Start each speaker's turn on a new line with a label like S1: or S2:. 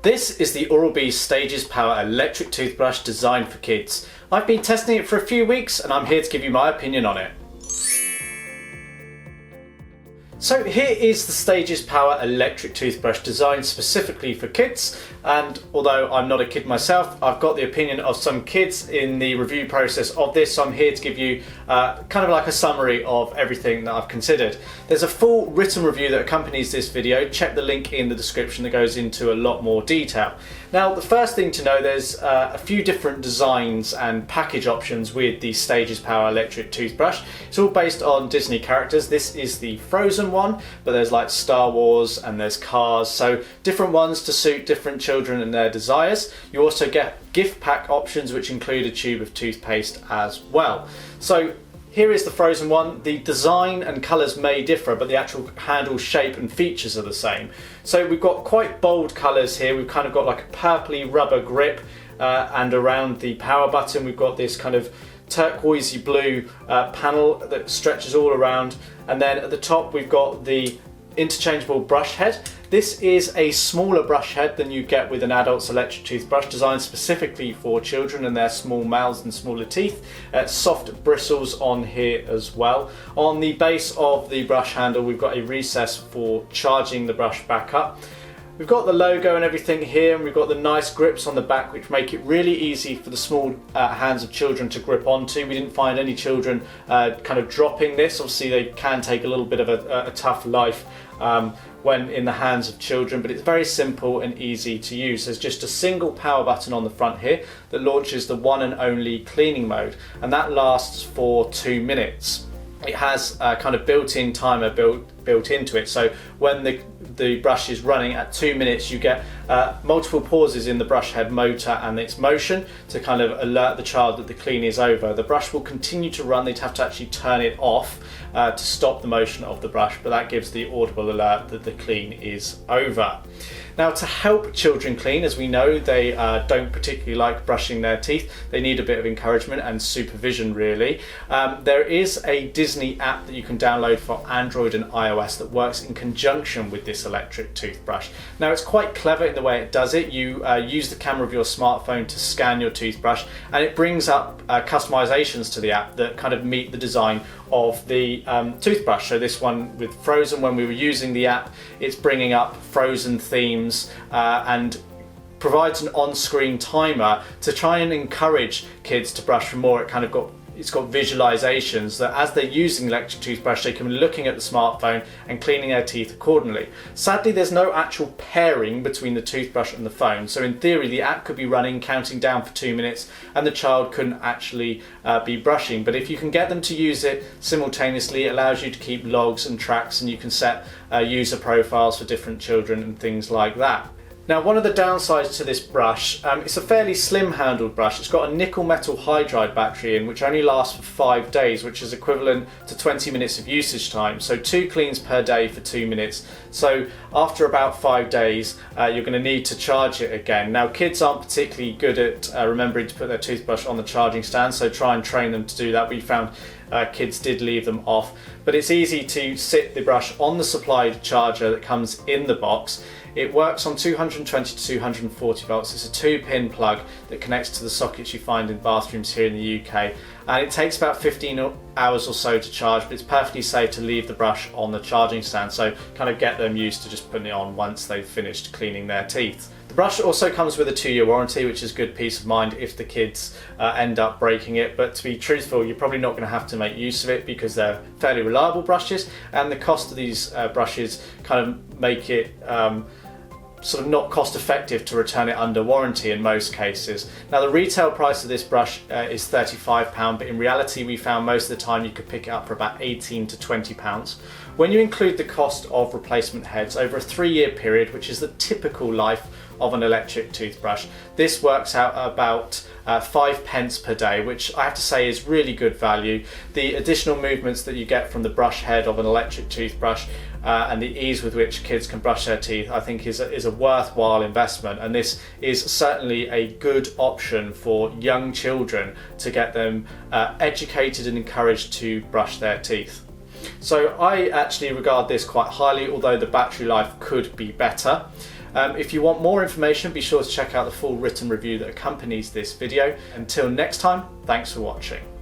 S1: This is the Oral-B Stages Power electric toothbrush designed for kids. I've been testing it for a few weeks and I'm here to give you my opinion on it. So here is the Stages Power electric toothbrush designed specifically for kids, and although I'm not a kid myself, I've got the opinion of some kids in the review process of this, so I'm here to give you kind of like a summary of everything that I've considered. There's a full written review that accompanies this video. Check the link in the description that goes into a lot more detail. Now, the first thing to know, there's a few different designs and package options with the Stages Power electric toothbrush. It's all based on Disney characters. This is the Frozen one, but there's like Star Wars and there's Cars, so different ones to suit different children and their desires. You also get gift pack options which include a tube of toothpaste as well. So here is the Frozen one. The design and colours may differ, but the actual handle shape and features are the same. So we've got quite bold colours here. We've kind of got like a purpley rubber grip, and around the power button we've got this kind of turquoisey blue panel that stretches all around, and then at the top we've got the interchangeable brush head. This is a smaller brush head than you get with an adult's electric toothbrush, designed specifically for children and their small mouths and smaller teeth. Soft bristles on here as well. On the base of the brush handle we've got a recess for charging the brush back up. We've got the logo and everything here, and we've got the nice grips on the back which make it really easy for the small hands of children to grip onto. We didn't find any children kind of dropping this. Obviously they can take a little bit of a tough life when in the hands of children, but it's very simple and easy to use. There's just a single power button on the front here that launches the one and only cleaning mode, and that lasts for 2 minutes. It has a kind of built-in timer built into it, so when the brush is running at 2 minutes you get multiple pauses in the brush head motor and its motion to kind of alert the child that the clean is over. The brush will continue to run. They'd have to actually turn it off to stop the motion of the brush, but that gives the audible alert that the clean is over. Now, to help children clean, as we know they don't particularly like brushing their teeth, they need a bit of encouragement and supervision really. There is a Disney app that you can download for Android and iOS that works in conjunction with this electric toothbrush. Now, it's quite clever in the way it does it. You use the camera of your smartphone to scan your toothbrush, and it brings up customizations to the app that kind of meet the design of the toothbrush. So this one with Frozen, when we were using the app, it's bringing up Frozen themes and provides an on-screen timer to try and encourage kids to brush for more. It's got visualizations that as they're using the electric toothbrush they can be looking at the smartphone and cleaning their teeth accordingly. Sadly, there's no actual pairing between the toothbrush and the phone, so in theory the app could be running, counting down for 2 minutes, and the child couldn't actually be brushing. But if you can get them to use it simultaneously, it allows you to keep logs and tracks, and you can set user profiles for different children and things like that. Now, one of the downsides to this brush, it's a fairly slim handled brush. It's got a nickel metal hydride battery in, which only lasts for 5 days, which is equivalent to 20 minutes of usage time. So 2 cleans per day for 2 minutes. So after about 5 days, you're going to need to charge it again. Now, kids aren't particularly good at remembering to put their toothbrush on the charging stand, so try and train them to do that. We found kids did leave them off, but it's easy to sit the brush on the supplied charger that comes in the box. It works on 220 to 240 volts. It's a 2-pin plug that connects to the sockets you find in bathrooms here in the UK, and it takes about 15 hours or so to charge, but it's perfectly safe to leave the brush on the charging stand, so kind of get them used to just putting it on once they've finished cleaning their teeth. The brush also comes with a 2-year warranty, which is good peace of mind if the kids end up breaking it, but to be truthful, you're probably not going to have to make use of it because they're fairly reliable brushes, and the cost of these brushes kind of make it sort of not cost effective to return it under warranty in most cases. Now, the retail price of this brush is £35, but in reality we found most of the time you could pick it up for about £18 to £20. When you include the cost of replacement heads over a 3-year period, which is the typical life of an electric toothbrush, this works out about 5 pence per day, which I have to say is really good value. The additional movements that you get from the brush head of an electric toothbrush and the ease with which kids can brush their teeth, I think is a worthwhile investment, and this is certainly a good option for young children to get them educated and encouraged to brush their teeth. So I actually regard this quite highly, although the battery life could be better. If you want more information, be sure to check out the full written review that accompanies this video. Until next time, thanks for watching.